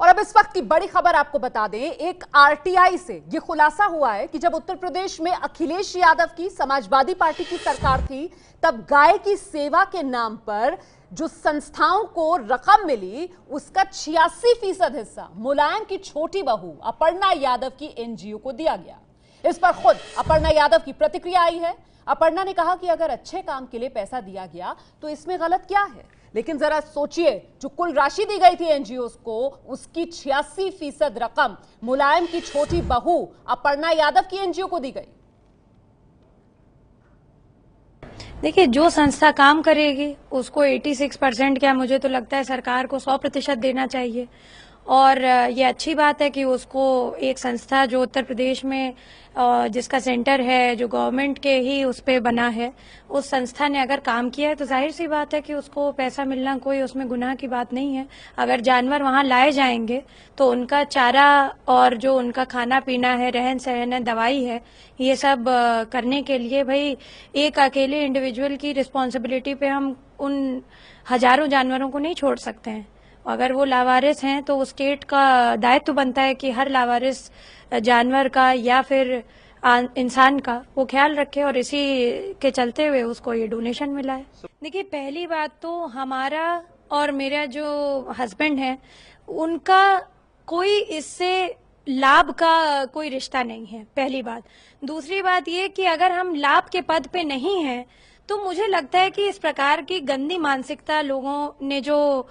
और अब इस वक्त की बड़ी खबर आपको बता दें, एक आरटीआई से यह खुलासा हुआ है कि जब उत्तर प्रदेश में अखिलेश यादव की समाजवादी पार्टी की सरकार थी, तब गाय की सेवा के नाम पर जो संस्थाओं को रकम मिली, उसका 86% हिस्सा मुलायम की छोटी बहू अपर्णा यादव की एनजीओ को दिया गया। इस पर खुद अपर्णा यादव की प्रतिक्रिया आई है। अपर्णा ने कहा कि अगर अच्छे काम के लिए पैसा दिया गया तो इसमें गलत क्या है, लेकिन जरा सोचिए, जो कुल राशि दी गई थी एनजीओ को, उसकी 86% रकम मुलायम की छोटी बहू अपर्णा यादव की एनजीओ को दी गई। देखिए, जो संस्था काम करेगी उसको 86% क्या, मुझे तो लगता है सरकार को 100% देना चाहिए। और ये अच्छी बात है कि उसको एक संस्था जो उत्तर प्रदेश में जिसका सेंटर है, जो गवर्नमेंट के ही उस पे बना है, उस संस्था ने अगर काम किया है तो जाहिर सी बात है कि उसको पैसा मिलना कोई उसमें गुनाह की बात नहीं है। अगर जानवर वहां लाए जाएंगे तो उनका चारा और जो उनका खाना पीना है, रहन सहन है, दवाई है, ये सब करने के लिए भाई एक अकेले इंडिविजुअल की रिस्पॉन्सिबिलिटी पे हम उन हजारों जानवरों को नहीं छोड़ सकते हैं। अगर वो लावारिस हैं तो स्टेट का दायित्व बनता है कि हर लावारिस जानवर का या फिर इंसान का वो ख्याल रखे, और इसी के चलते हुए उसको ये डोनेशन मिला है। देखिए, पहली बात तो हमारा और मेरा जो हस्बैंड है, उनका कोई इससे लाभ का कोई रिश्ता नहीं है, पहली बात। दूसरी बात ये कि अगर हम लाभ के पद पे नहीं हैं तो मुझे लगता है कि इस प्रकार की गंदी मानसिकता लोगों ने जो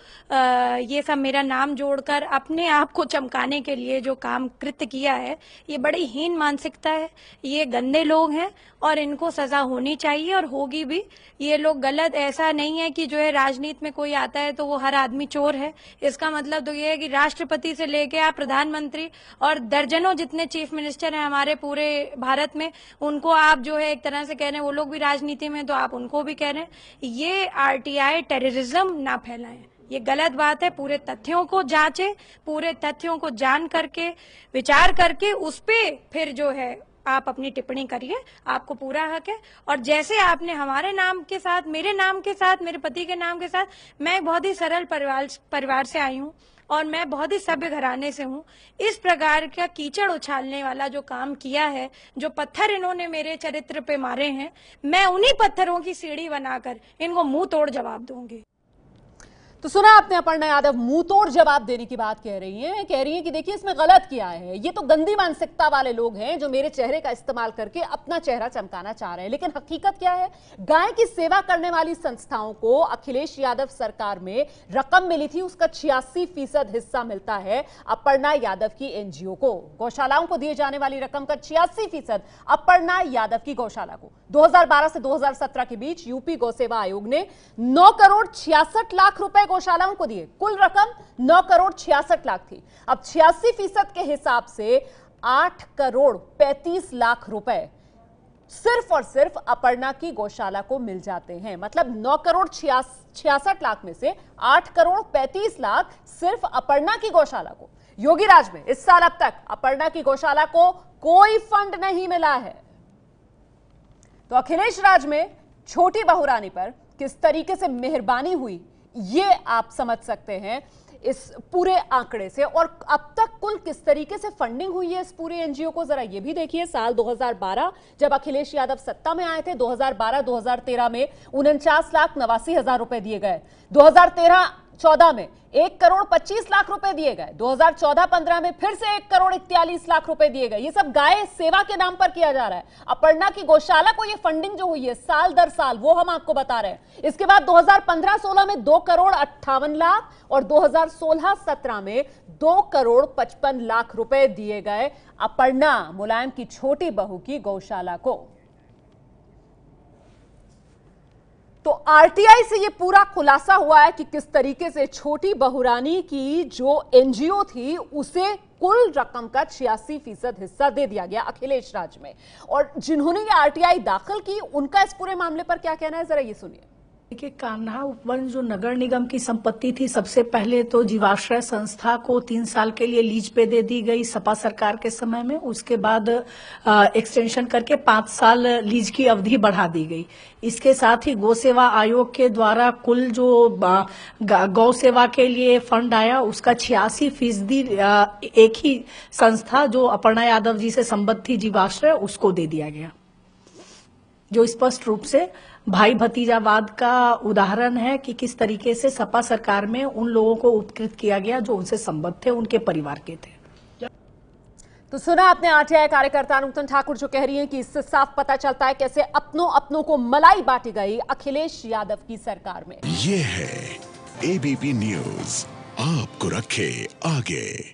ये सब मेरा नाम जोड़कर अपने आप को चमकाने के लिए जो काम कृत्य किया है, ये बड़ी हीन मानसिकता है। ये गंदे लोग हैं और इनको सजा होनी चाहिए और होगी भी। ये लोग गलत, ऐसा नहीं है कि जो है राजनीति में कोई आता है तो वो हर आदमी चोर है। इसका मतलब तो ये है कि राष्ट्रपति से लेके आप प्रधानमंत्री और दर्जनों जितने चीफ मिनिस्टर हैं हमारे पूरे भारत में, उनको आप जो है एक तरह से कह रहे हैं वो लोग भी राजनीति में, तो आप उनको भी कह रहे हैं। ये आरटीआई टेररिज्म ना फैलाएं, ये गलत बात है। पूरे तथ्यों को जांचे, पूरे तथ्यों को जान करके विचार करके उस पे फिर जो है आप अपनी टिप्पणी करिए, आपको पूरा हक है। और जैसे आपने हमारे नाम के साथ, मेरे नाम के साथ, मेरे पति के नाम के साथ, मैं बहुत ही सरल परिवार से आई हूँ और मैं बहुत ही सभ्य घराने से हूँ। इस प्रकार का कीचड़ उछालने वाला जो काम किया है, जो पत्थर इन्होंने मेरे चरित्र पे मारे हैं, मैं उन्हीं पत्थरों की सीढ़ी बनाकर इनको मुंह तोड़ जवाब दूंगी। तो सुना आपने, अपर्णा यादव मुंह तोड़ जवाब देने की बात कह रही हैं कि देखिए इसमें गलत किया है, ये तो गंदी मानसिकता वाले लोग हैं जो मेरे चेहरे का इस्तेमाल करके अपना चेहरा चमकाना चाह रहे हैं। लेकिन हकीकत क्या है, गाय की सेवा करने वाली संस्थाओं को अखिलेश यादव सरकार में रकम मिली थी, उसका 86% हिस्सा मिलता है अपर्णा यादव की एनजीओ को। गौशालाओं को दिए जाने वाली रकम का 86% अपर्णा यादव की गौशाला को। 2012 से 2017 के बीच यूपी गौ सेवा आयोग ने 9 करोड़ 66 लाख रुपए गौशालाओं को दिए। कुल रकम 9 करोड़ 66 लाख थी। अब 86% के हिसाब से 8 करोड़ 35 लाख रुपए सिर्फ और सिर्फ अपर्णा की गौशाला को मिल जाते हैं। मतलब 9 करोड़ 66 लाख में से 8 करोड़ 35 लाख सिर्फ अपर्णा की गौशाला को। योगी राज में इस साल अब तक अपर्णा की गौशाला को कोई फंड नहीं मिला है। तो अखिलेश राज में छोटी बहू रानी पर किस तरीके से मेहरबानी हुई, ये आप समझ सकते हैं इस पूरे आंकड़े से। और अब तक कुल किस तरीके से फंडिंग हुई है इस पूरे एनजीओ को, जरा ये भी देखिए। साल 2012 जब अखिलेश यादव सत्ता में आए थे, 2012-2013 में 49,89,000 रुपए दिए गए। 2013-14 में 1 करोड़ 25 लाख रुपए दिए गए। 2014-15 में फिर से 1 करोड़ 41 लाख रुपए दिए गए। ये सब गाय सेवा के नाम पर किया जा रहा है। अपर्णा की गौशाला को ये फंडिंग जो हुई है साल दर साल, वो हम आपको बता रहे हैं। इसके बाद 2015-16 में 2 करोड़ 58 लाख और 2016-17 में 2 करोड़ 55 लाख रुपए दिए गए अपर्णा मुलायम की छोटी बहू की गौशाला को। तो आरटीआई से ये पूरा खुलासा हुआ है कि किस तरीके से छोटी बहुरानी की जो एनजीओ थी उसे कुल रकम का 86% हिस्सा दे दिया गया अखिलेश राज में। और जिन्होंने ये आरटीआई दाखिल की, उनका इस पूरे मामले पर क्या कहना है, जरा ये सुनिए। देखिए, कान्हा उपवन जो नगर निगम की संपत्ति थी, सबसे पहले तो जीवाश्रय संस्था को 3 साल के लिए लीज पे दे दी गई सपा सरकार के समय में। उसके बाद एक्सटेंशन करके 5 साल लीज की अवधि बढ़ा दी गई। इसके साथ ही गौ सेवा आयोग के द्वारा कुल जो गौ सेवा के लिए फंड आया, उसका 86% एक ही संस्था जो अपर्णा यादव जी से संबद्ध थी जीवाश्रय, उसको दे दिया गया, जो स्पष्ट रूप से भाई भतीजावाद का उदाहरण है कि किस तरीके से सपा सरकार में उन लोगों को उपकृत किया गया जो उनसे संबद्ध थे, उनके परिवार के थे। तो सुना आपने आरटीआई कार्यकर्ता नूतन ठाकुर जो कह रही हैं कि इससे साफ पता चलता है कैसे अपनों को मलाई बांटी गई अखिलेश यादव की सरकार में। ये है एबीपी न्यूज, आपको रखे आगे।